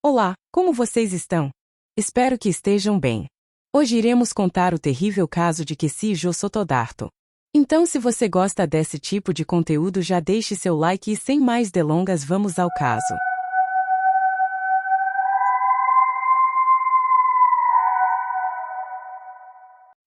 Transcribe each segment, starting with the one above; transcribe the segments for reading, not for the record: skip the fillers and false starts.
Olá, como vocês estão? Espero que estejam bem. Hoje iremos contar o terrível caso de Cassie Jo Sotodarto. Então, se você gosta desse tipo de conteúdo, já deixe seu like e sem mais delongas vamos ao caso.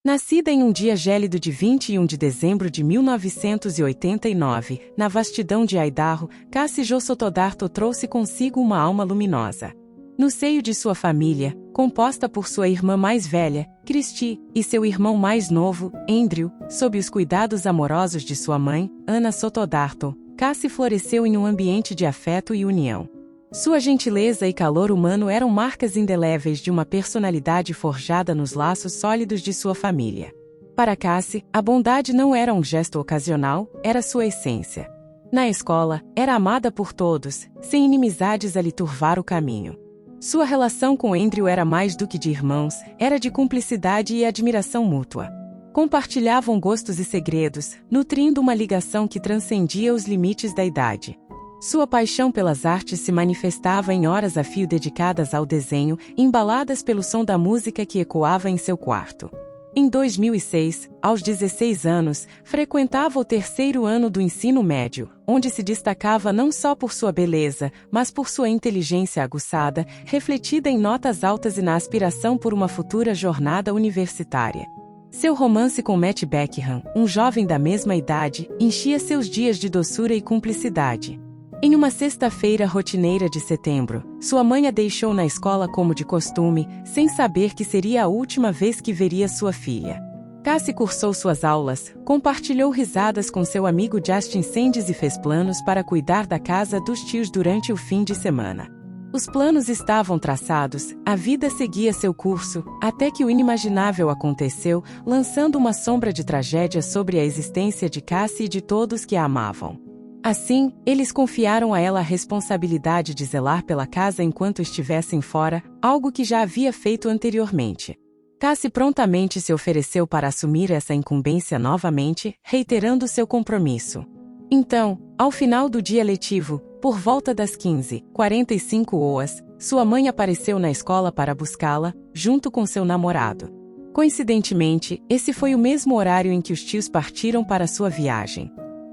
Nascida em um dia gélido de 21 de dezembro de 1989, na vastidão de Idaho, Cassie Jo Sotodarto trouxe consigo uma alma luminosa. No seio de sua família, composta por sua irmã mais velha, Christy, e seu irmão mais novo, Andrew, sob os cuidados amorosos de sua mãe, Anna Sotodarto, Cassie floresceu em um ambiente de afeto e união. Sua gentileza e calor humano eram marcas indeléveis de uma personalidade forjada nos laços sólidos de sua família. Para Cassie, a bondade não era um gesto ocasional, era sua essência. Na escola, era amada por todos, sem inimizades a lhe turvar o caminho. Sua relação com Andrew era mais do que de irmãos, era de cumplicidade e admiração mútua. Compartilhavam gostos e segredos, nutrindo uma ligação que transcendia os limites da idade. Sua paixão pelas artes se manifestava em horas a fio dedicadas ao desenho, embaladas pelo som da música que ecoava em seu quarto. Em 2006, aos 16 anos, frequentava o terceiro ano do ensino médio, onde se destacava não só por sua beleza, mas por sua inteligência aguçada, refletida em notas altas e na aspiração por uma futura jornada universitária. Seu romance com Matt Beckham, um jovem da mesma idade, enchia seus dias de doçura e cumplicidade. Em uma sexta-feira rotineira de setembro, sua mãe a deixou na escola como de costume, sem saber que seria a última vez que veria sua filha. Cassie cursou suas aulas, compartilhou risadas com seu amigo Justin Sands e fez planos para cuidar da casa dos tios durante o fim de semana. Os planos estavam traçados, a vida seguia seu curso, até que o inimaginável aconteceu, lançando uma sombra de tragédia sobre a existência de Cassie e de todos que a amavam. Assim, eles confiaram a ela a responsabilidade de zelar pela casa enquanto estivessem fora, algo que já havia feito anteriormente. Cassie prontamente se ofereceu para assumir essa incumbência novamente, reiterando seu compromisso. Então, ao final do dia letivo, por volta das 15h45 horas, sua mãe apareceu na escola para buscá-la, junto com seu namorado. Coincidentemente, esse foi o mesmo horário em que os tios partiram para sua viagem.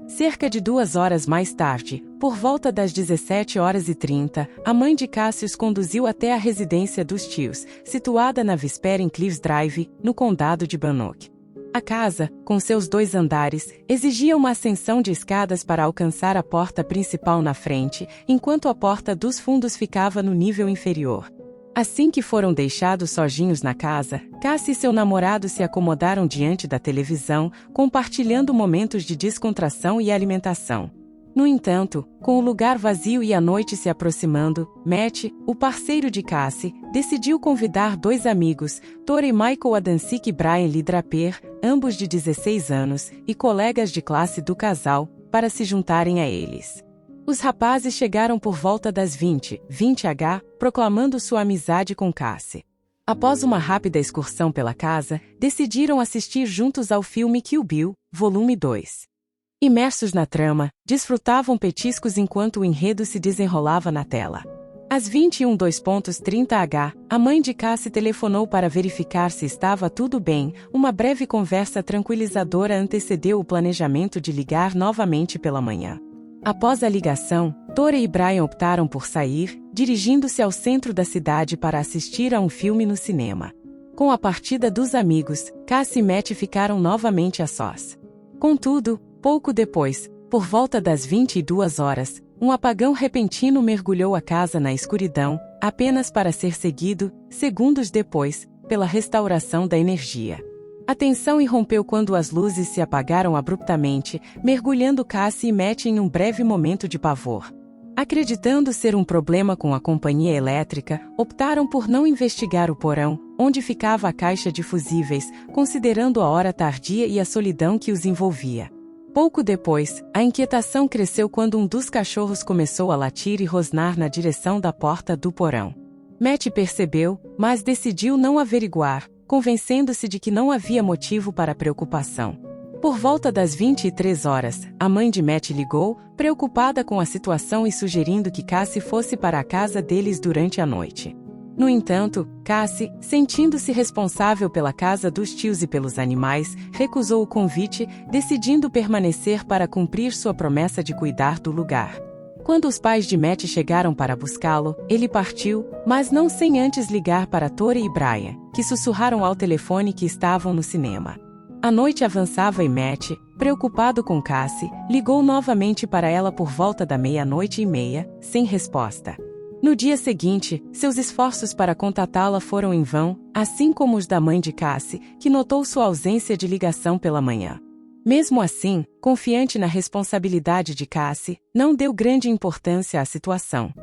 Cerca de 2 horas mais tarde, por volta das 17h30, a mãe de Cassie os conduziu até a residência dos tios, situada na Vispera em Cliffs Drive, no condado de Bannock. A casa, com seus 2 andares, exigia uma ascensão de escadas para alcançar a porta principal na frente, enquanto a porta dos fundos ficava no nível inferior. Assim que foram deixados sozinhos na casa, Cassie e seu namorado se acomodaram diante da televisão, compartilhando momentos de descontração e alimentação. No entanto, com o lugar vazio e a noite se aproximando, Matt, o parceiro de Cassie, decidiu convidar 2 amigos, Tori Michael Adancic e Brian Lee Draper, ambos de 16 anos, e colegas de classe do casal, para se juntarem a eles. Os rapazes chegaram por volta das 20h, proclamando sua amizade com Cassie. Após uma rápida excursão pela casa, decidiram assistir juntos ao filme Kill Bill, Volume 2. Imersos na trama, desfrutavam petiscos enquanto o enredo se desenrolava na tela. Às 21h30, a mãe de Cassie telefonou para verificar se estava tudo bem. Uma breve conversa tranquilizadora antecedeu o planejamento de ligar novamente pela manhã. Após a ligação, Tori e Brian optaram por sair, dirigindo-se ao centro da cidade para assistir a um filme no cinema. Com a partida dos amigos, Cassie e Matt ficaram novamente a sós. Contudo, pouco depois, por volta das 22h, um apagão repentino mergulhou a casa na escuridão, apenas para ser seguido, segundos depois, pela restauração da energia. A tensão irrompeu quando as luzes se apagaram abruptamente, mergulhando Cassie e Matt em um breve momento de pavor. Acreditando ser um problema com a companhia elétrica, optaram por não investigar o porão, onde ficava a caixa de fusíveis, considerando a hora tardia e a solidão que os envolvia. Pouco depois, a inquietação cresceu quando um dos cachorros começou a latir e rosnar na direção da porta do porão. Matt percebeu, mas decidiu não averiguar, convencendo-se de que não havia motivo para preocupação. Por volta das 23 horas, a mãe de Matt ligou, preocupada com a situação e sugerindo que Cassie fosse para a casa deles durante a noite. No entanto, Cassie, sentindo-se responsável pela casa dos tios e pelos animais, recusou o convite, decidindo permanecer para cumprir sua promessa de cuidar do lugar. Quando os pais de Matt chegaram para buscá-lo, ele partiu, mas não sem antes ligar para Tori e Brian, que sussurraram ao telefone que estavam no cinema. A noite avançava e Matt, preocupado com Cassie, ligou novamente para ela por volta da 00:30, sem resposta. No dia seguinte, seus esforços para contatá-la foram em vão, assim como os da mãe de Cassie, que notou sua ausência de ligação pela manhã. Mesmo assim, confiante na responsabilidade de Cassie, não deu grande importância à situação.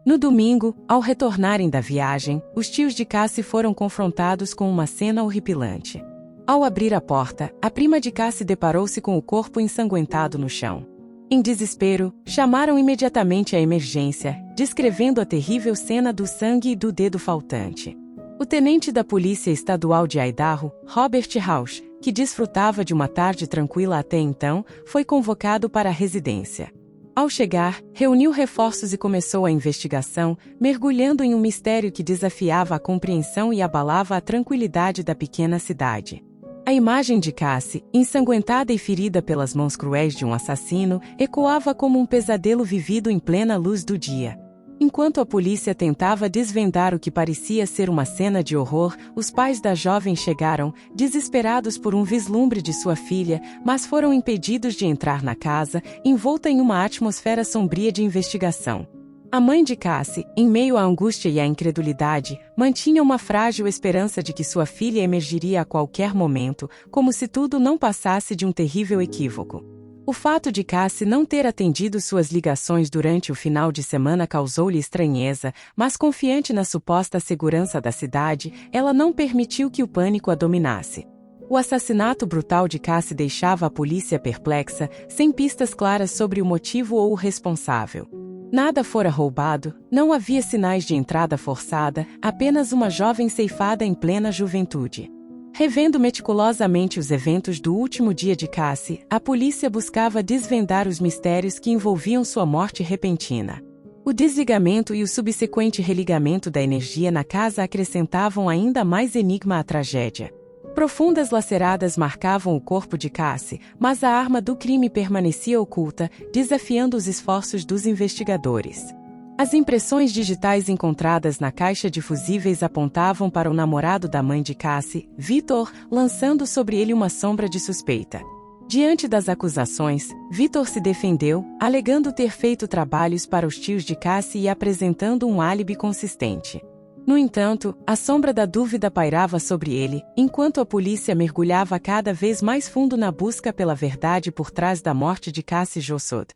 No domingo, ao retornarem da viagem, os tios de Cassie foram confrontados com uma cena horripilante. Ao abrir a porta, a prima de Cassie deparou-se com o corpo ensanguentado no chão. Em desespero, chamaram imediatamente a emergência, descrevendo a terrível cena do sangue e do dedo faltante. O tenente da Polícia Estadual de Idaho, Robert Rausch, que desfrutava de uma tarde tranquila até então, foi convocado para a residência. Ao chegar, reuniu reforços e começou a investigação, mergulhando em um mistério que desafiava a compreensão e abalava a tranquilidade da pequena cidade. A imagem de Cassie, ensanguentada e ferida pelas mãos cruéis de um assassino, ecoava como um pesadelo vivido em plena luz do dia. Enquanto a polícia tentava desvendar o que parecia ser uma cena de horror, os pais da jovem chegaram, desesperados por um vislumbre de sua filha, mas foram impedidos de entrar na casa, envolta em uma atmosfera sombria de investigação. A mãe de Cassie, em meio à angústia e à incredulidade, mantinha uma frágil esperança de que sua filha emergiria a qualquer momento, como se tudo não passasse de um terrível equívoco. O fato de Cassie não ter atendido suas ligações durante o final de semana causou-lhe estranheza, mas confiante na suposta segurança da cidade, ela não permitiu que o pânico a dominasse. O assassinato brutal de Cassie deixava a polícia perplexa, sem pistas claras sobre o motivo ou o responsável. Nada fora roubado, não havia sinais de entrada forçada, apenas uma jovem ceifada em plena juventude. Revendo meticulosamente os eventos do último dia de Cassie, a polícia buscava desvendar os mistérios que envolviam sua morte repentina. O desligamento e o subsequente religamento da energia na casa acrescentavam ainda mais enigma à tragédia. Profundas laceradas marcavam o corpo de Cassie, mas a arma do crime permanecia oculta, desafiando os esforços dos investigadores. As impressões digitais encontradas na caixa de fusíveis apontavam para o namorado da mãe de Cassie, Victor, lançando sobre ele uma sombra de suspeita. Diante das acusações, Victor se defendeu, alegando ter feito trabalhos para os tios de Cassie e apresentando um álibi consistente. No entanto, a sombra da dúvida pairava sobre ele, enquanto a polícia mergulhava cada vez mais fundo na busca pela verdade por trás da morte de Cassie Jossod.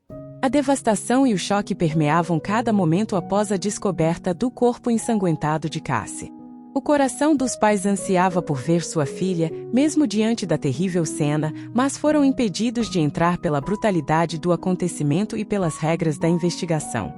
A devastação e o choque permeavam cada momento após a descoberta do corpo ensanguentado de Cassie. O coração dos pais ansiava por ver sua filha, mesmo diante da terrível cena, mas foram impedidos de entrar pela brutalidade do acontecimento e pelas regras da investigação.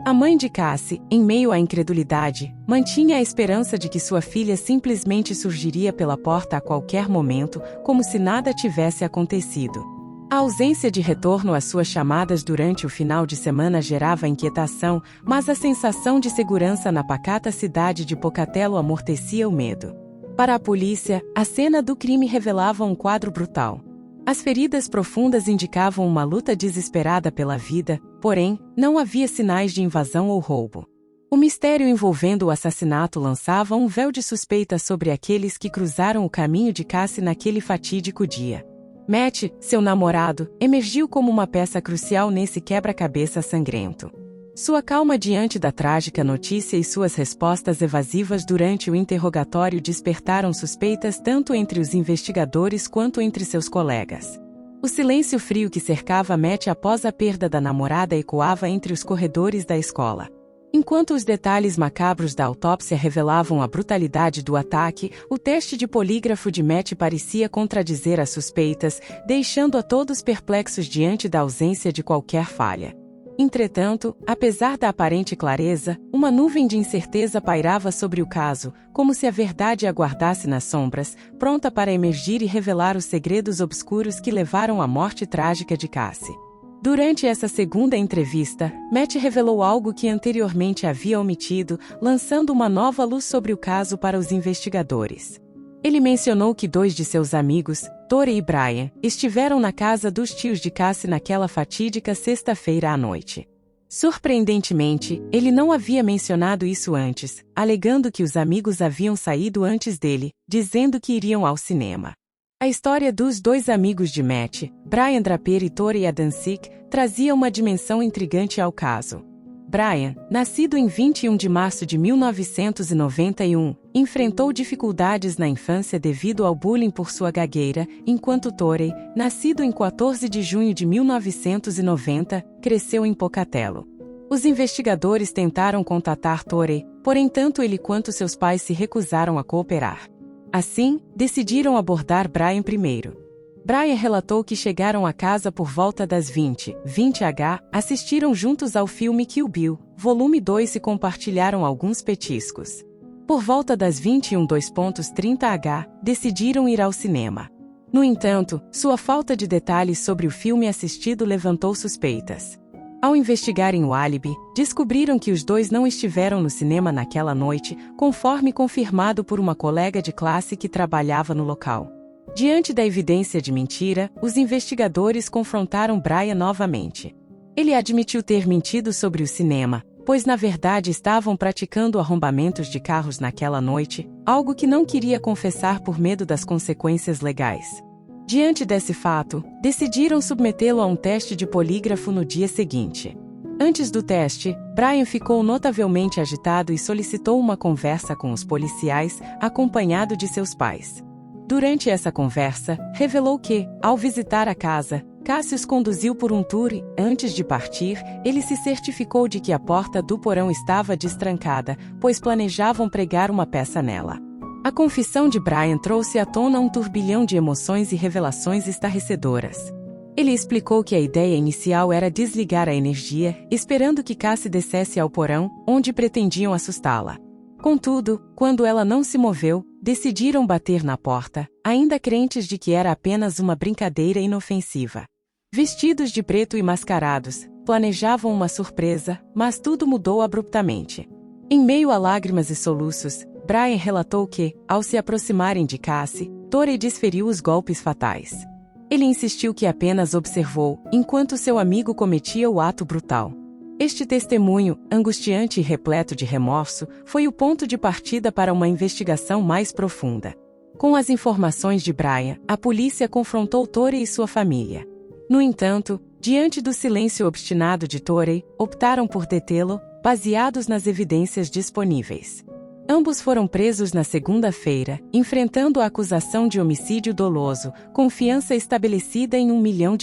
A mãe de Cassie, em meio à incredulidade, mantinha a esperança de que sua filha simplesmente surgiria pela porta a qualquer momento, como se nada tivesse acontecido. A ausência de retorno às suas chamadas durante o final de semana gerava inquietação, mas a sensação de segurança na pacata cidade de Pocatello amortecia o medo. Para a polícia, a cena do crime revelava um quadro brutal. As feridas profundas indicavam uma luta desesperada pela vida, porém, não havia sinais de invasão ou roubo. O mistério envolvendo o assassinato lançava um véu de suspeita sobre aqueles que cruzaram o caminho de Cassie naquele fatídico dia. Matt, seu namorado, emergiu como uma peça crucial nesse quebra-cabeça sangrento. Sua calma diante da trágica notícia e suas respostas evasivas durante o interrogatório despertaram suspeitas tanto entre os investigadores quanto entre seus colegas. O silêncio frio que cercava Matt após a perda da namorada ecoava entre os corredores da escola. Enquanto os detalhes macabros da autópsia revelavam a brutalidade do ataque, o teste de polígrafo de Matt parecia contradizer as suspeitas, deixando a todos perplexos diante da ausência de qualquer falha. Entretanto, apesar da aparente clareza, uma nuvem de incerteza pairava sobre o caso, como se a verdade aguardasse nas sombras, pronta para emergir e revelar os segredos obscuros que levaram à morte trágica de Cassie. Durante essa segunda entrevista, Matt revelou algo que anteriormente havia omitido, lançando uma nova luz sobre o caso para os investigadores. Ele mencionou que 2 de seus amigos, Torey e Brian, estiveram na casa dos tios de Cassie naquela fatídica sexta-feira à noite. Surpreendentemente, ele não havia mencionado isso antes, alegando que os amigos haviam saído antes dele, dizendo que iriam ao cinema. A história dos 2 amigos de Matt, Brian Draper e Torey Adamczyk, trazia uma dimensão intrigante ao caso. Brian, nascido em 21 de março de 1991, enfrentou dificuldades na infância devido ao bullying por sua gagueira, enquanto Torey, nascido em 14 de junho de 1990, cresceu em Pocatello. Os investigadores tentaram contatar Torey, porém tanto ele quanto seus pais se recusaram a cooperar. Assim, decidiram abordar Brian primeiro. Brian relatou que chegaram à casa por volta das 20h, assistiram juntos ao filme Kill Bill, volume 2 e compartilharam alguns petiscos. Por volta das 21h30, decidiram ir ao cinema. No entanto, sua falta de detalhes sobre o filme assistido levantou suspeitas. Ao investigarem o álibi, descobriram que os 2 não estiveram no cinema naquela noite, conforme confirmado por uma colega de classe que trabalhava no local. Diante da evidência de mentira, os investigadores confrontaram Brian novamente. Ele admitiu ter mentido sobre o cinema, pois na verdade estavam praticando arrombamentos de carros naquela noite, algo que não queria confessar por medo das consequências legais. Diante desse fato, decidiram submetê-lo a um teste de polígrafo no dia seguinte. Antes do teste, Brian ficou notavelmente agitado e solicitou uma conversa com os policiais, acompanhado de seus pais. Durante essa conversa, revelou que, ao visitar a casa, Cassie os conduziu por um tour e, antes de partir, ele se certificou de que a porta do porão estava destrancada, pois planejavam pregar uma peça nela. A confissão de Brian trouxe à tona um turbilhão de emoções e revelações estarrecedoras. Ele explicou que a ideia inicial era desligar a energia, esperando que Cassie descesse ao porão, onde pretendiam assustá-la. Contudo, quando ela não se moveu, decidiram bater na porta, ainda crentes de que era apenas uma brincadeira inofensiva. Vestidos de preto e mascarados, planejavam uma surpresa, mas tudo mudou abruptamente. Em meio a lágrimas e soluços, Brian relatou que, ao se aproximarem de Cassie, Torey desferiu os golpes fatais. Ele insistiu que apenas observou, enquanto seu amigo cometia o ato brutal. Este testemunho, angustiante e repleto de remorso, foi o ponto de partida para uma investigação mais profunda. Com as informações de Brian, a polícia confrontou Torey e sua família. No entanto, diante do silêncio obstinado de Torey, optaram por detê-lo, baseados nas evidências disponíveis. Ambos foram presos na segunda-feira, enfrentando a acusação de homicídio doloso, com fiança estabelecida em $1 milhão.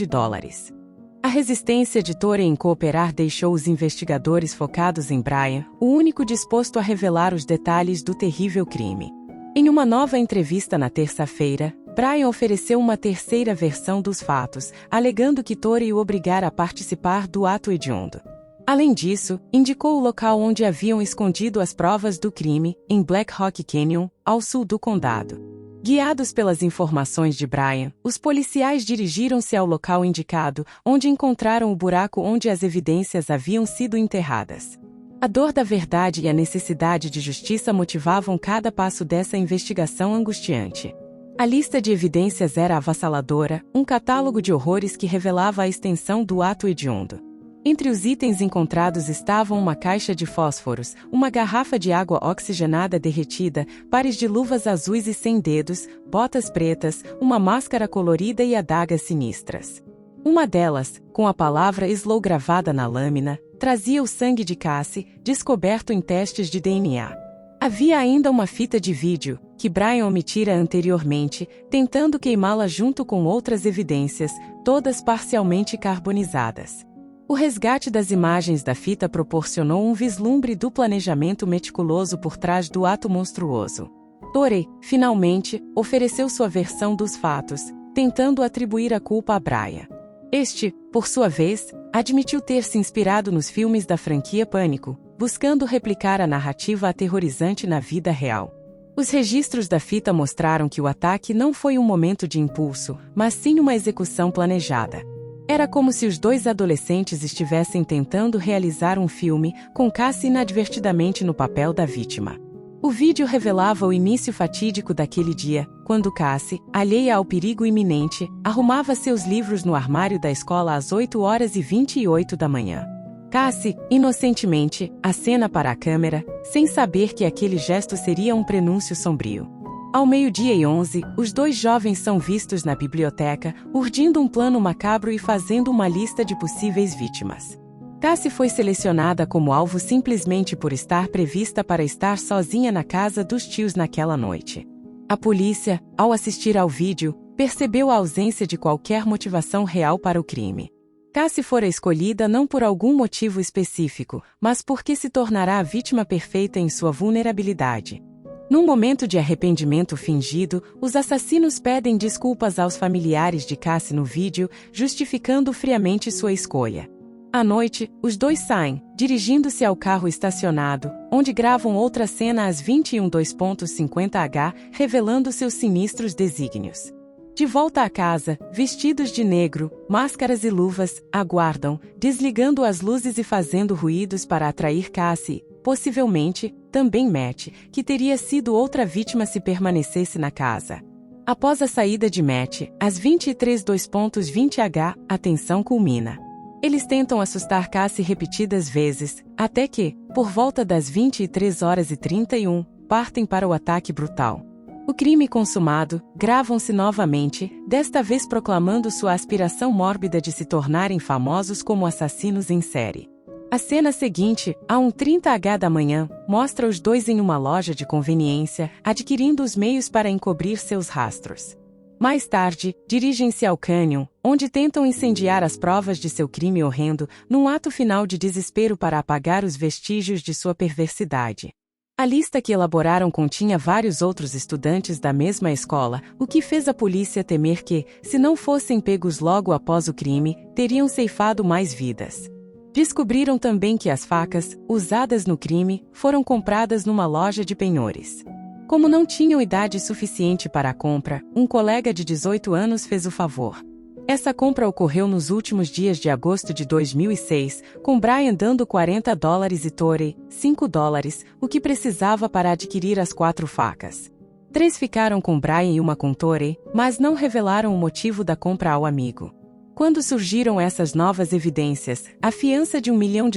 A resistência de Torey em cooperar deixou os investigadores focados em Brian, o único disposto a revelar os detalhes do terrível crime. Em uma nova entrevista na terça-feira, Brian ofereceu uma terceira versão dos fatos, alegando que Torey o obrigara a participar do ato hediondo. Além disso, indicou o local onde haviam escondido as provas do crime, em Black Rock Canyon, ao sul do condado. Guiados pelas informações de Brian, os policiais dirigiram-se ao local indicado, onde encontraram o buraco onde as evidências haviam sido enterradas. A dor da verdade e a necessidade de justiça motivavam cada passo dessa investigação angustiante. A lista de evidências era avassaladora, um catálogo de horrores que revelava a extensão do ato hediondo. Entre os itens encontrados estavam uma caixa de fósforos, uma garrafa de água oxigenada derretida, pares de luvas azuis e sem dedos, botas pretas, uma máscara colorida e adagas sinistras. Uma delas, com a palavra Slow gravada na lâmina, trazia o sangue de Cassie, descoberto em testes de DNA. Havia ainda uma fita de vídeo, que Brian omitira anteriormente, tentando queimá-la junto com outras evidências, todas parcialmente carbonizadas. O resgate das imagens da fita proporcionou um vislumbre do planejamento meticuloso por trás do ato monstruoso. Torey, finalmente, ofereceu sua versão dos fatos, tentando atribuir a culpa a Brian. Este, por sua vez, admitiu ter se inspirado nos filmes da franquia Pânico, buscando replicar a narrativa aterrorizante na vida real. Os registros da fita mostraram que o ataque não foi um momento de impulso, mas sim uma execução planejada. Era como se os dois adolescentes estivessem tentando realizar um filme, com Cassie inadvertidamente no papel da vítima. O vídeo revelava o início fatídico daquele dia, quando Cassie, alheia ao perigo iminente, arrumava seus livros no armário da escola às 8h28 da manhã. Cassie, inocentemente, acena para a câmera, sem saber que aquele gesto seria um prenúncio sombrio. Ao 12h11, os dois jovens são vistos na biblioteca, urdindo um plano macabro e fazendo uma lista de possíveis vítimas. Cassie foi selecionada como alvo simplesmente por estar prevista para estar sozinha na casa dos tios naquela noite. A polícia, ao assistir ao vídeo, percebeu a ausência de qualquer motivação real para o crime. Cassie fora escolhida não por algum motivo específico, mas porque se tornará a vítima perfeita em sua vulnerabilidade. Num momento de arrependimento fingido, os assassinos pedem desculpas aos familiares de Cassie no vídeo, justificando friamente sua escolha. À noite, os dois saem, dirigindo-se ao carro estacionado, onde gravam outra cena às 21h50, revelando seus sinistros desígnios. De volta à casa, vestidos de negro, máscaras e luvas, aguardam, desligando as luzes e fazendo ruídos para atrair Cassie, possivelmente, também Matt, que teria sido outra vítima se permanecesse na casa. Após a saída de Matt, às 23h20, a tensão culmina. Eles tentam assustar Cassie repetidas vezes, até que, por volta das 23h31, partem para o ataque brutal. O crime consumado, gravam-se novamente, desta vez proclamando sua aspiração mórbida de se tornarem famosos como assassinos em série. A cena seguinte, a 1h30 da manhã, mostra os dois em uma loja de conveniência, adquirindo os meios para encobrir seus rastros. Mais tarde, dirigem-se ao cânion, onde tentam incendiar as provas de seu crime horrendo, num ato final de desespero para apagar os vestígios de sua perversidade. A lista que elaboraram continha vários outros estudantes da mesma escola, o que fez a polícia temer que, se não fossem pegos logo após o crime, teriam ceifado mais vidas. Descobriram também que as facas, usadas no crime, foram compradas numa loja de penhores. Como não tinham idade suficiente para a compra, um colega de 18 anos fez o favor. Essa compra ocorreu nos últimos dias de agosto de 2006, com Brian dando $40 e Torey, $5, o que precisava para adquirir as 4 facas. 3 ficaram com Brian e uma com Torey, mas não revelaram o motivo da compra ao amigo. Quando surgiram essas novas evidências, a fiança de $1 milhão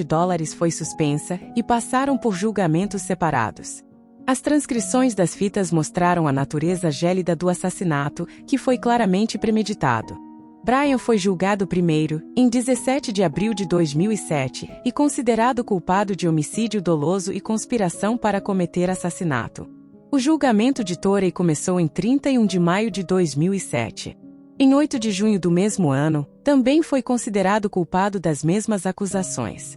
foi suspensa e passaram por julgamentos separados. As transcrições das fitas mostraram a natureza gélida do assassinato, que foi claramente premeditado. Brian foi julgado primeiro, em 17 de abril de 2007, e considerado culpado de homicídio doloso e conspiração para cometer assassinato. O julgamento de Torey começou em 31 de maio de 2007. Em 8 de junho do mesmo ano, também foi considerado culpado das mesmas acusações.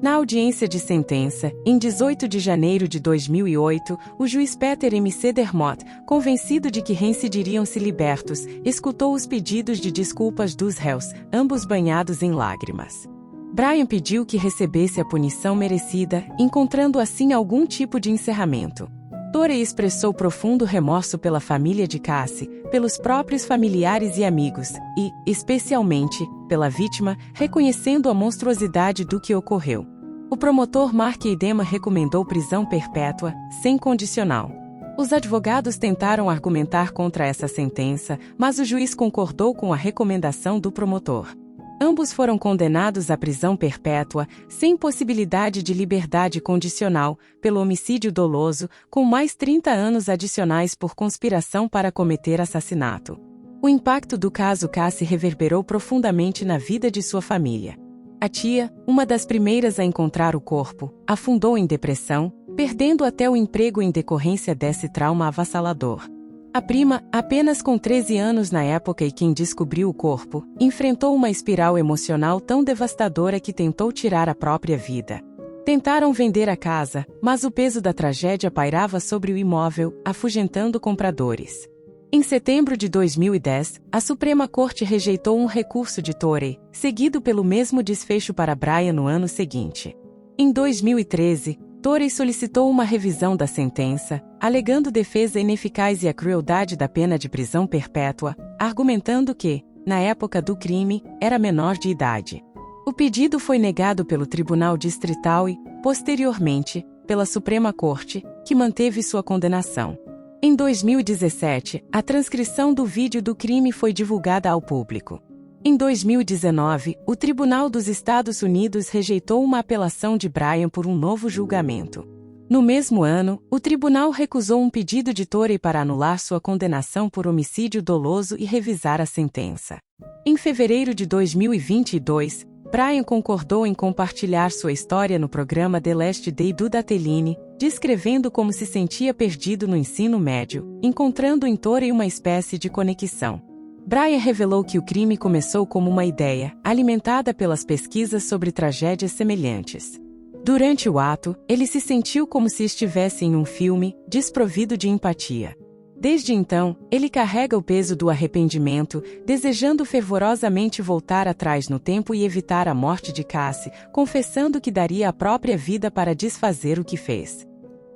Na audiência de sentença, em 18 de janeiro de 2008, o juiz Peter M. Cedermott, convencido de que reincidiririam se libertos, escutou os pedidos de desculpas dos réus, ambos banhados em lágrimas. Brian pediu que recebesse a punição merecida, encontrando assim algum tipo de encerramento. Torey expressou profundo remorso pela família de Cassie, pelos próprios familiares e amigos, e, especialmente, pela vítima, reconhecendo a monstruosidade do que ocorreu. O promotor Mark Idema recomendou prisão perpétua, sem condicional. Os advogados tentaram argumentar contra essa sentença, mas o juiz concordou com a recomendação do promotor. Ambos foram condenados à prisão perpétua, sem possibilidade de liberdade condicional, pelo homicídio doloso, com mais 30 anos adicionais por conspiração para cometer assassinato. O impacto do caso Cassie reverberou profundamente na vida de sua família. A tia, uma das primeiras a encontrar o corpo, afundou em depressão, perdendo até o emprego em decorrência desse trauma avassalador. A prima, apenas com 13 anos na época e quem descobriu o corpo, enfrentou uma espiral emocional tão devastadora que tentou tirar a própria vida. Tentaram vender a casa, mas o peso da tragédia pairava sobre o imóvel, afugentando compradores. Em setembro de 2010, a Suprema Corte rejeitou um recurso de Torey, seguido pelo mesmo desfecho para Brian no ano seguinte. Em 2013, Torey solicitou uma revisão da sentença, alegando defesa ineficaz e a crueldade da pena de prisão perpétua, argumentando que, na época do crime, era menor de idade. O pedido foi negado pelo Tribunal Distrital e, posteriormente, pela Suprema Corte, que manteve sua condenação. Em 2017, a transcrição do vídeo do crime foi divulgada ao público. Em 2019, o Tribunal dos Estados Unidos rejeitou uma apelação de Brian por um novo julgamento. No mesmo ano, o tribunal recusou um pedido de Torey para anular sua condenação por homicídio doloso e revisar a sentença. Em fevereiro de 2022, Brian concordou em compartilhar sua história no programa The Last Day do Dateline, descrevendo como se sentia perdido no ensino médio, encontrando em Torey uma espécie de conexão. Brian revelou que o crime começou como uma ideia, alimentada pelas pesquisas sobre tragédias semelhantes. Durante o ato, ele se sentiu como se estivesse em um filme, desprovido de empatia. Desde então, ele carrega o peso do arrependimento, desejando fervorosamente voltar atrás no tempo e evitar a morte de Cassie, confessando que daria a própria vida para desfazer o que fez.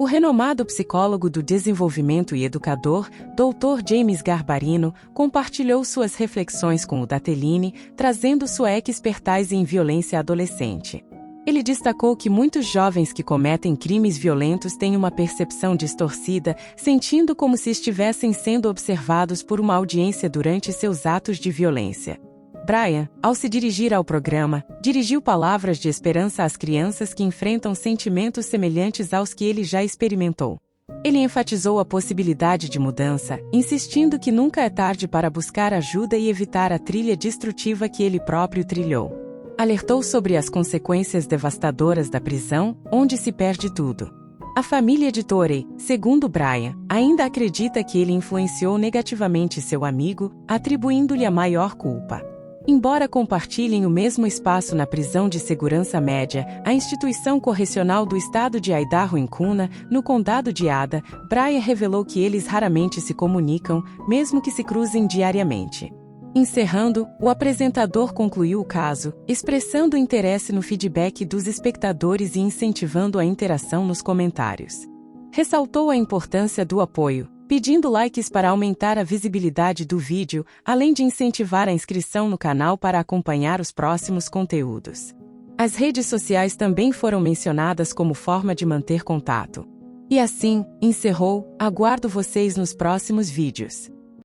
O renomado psicólogo do desenvolvimento e educador, Dr. James Garbarino, compartilhou suas reflexões com o Dateline, trazendo sua expertise em violência adolescente. Ele destacou que muitos jovens que cometem crimes violentos têm uma percepção distorcida, sentindo como se estivessem sendo observados por uma audiência durante seus atos de violência. Brian, ao se dirigir ao programa, dirigiu palavras de esperança às crianças que enfrentam sentimentos semelhantes aos que ele já experimentou. Ele enfatizou a possibilidade de mudança, insistindo que nunca é tarde para buscar ajuda e evitar a trilha destrutiva que ele próprio trilhou. Alertou sobre as consequências devastadoras da prisão, onde se perde tudo. A família de Torey, segundo Brian, ainda acredita que ele influenciou negativamente seu amigo, atribuindo-lhe a maior culpa. Embora compartilhem o mesmo espaço na prisão de segurança média, a instituição correcional do estado de Idaho em Kuna, no condado de Ada, Brian revelou que eles raramente se comunicam, mesmo que se cruzem diariamente. Encerrando, o apresentador concluiu o caso, expressando interesse no feedback dos espectadores e incentivando a interação nos comentários. Ressaltou a importância do apoio, pedindo likes para aumentar a visibilidade do vídeo, além de incentivar a inscrição no canal para acompanhar os próximos conteúdos. As redes sociais também foram mencionadas como forma de manter contato. E assim, encerrou, aguardo vocês nos próximos vídeos.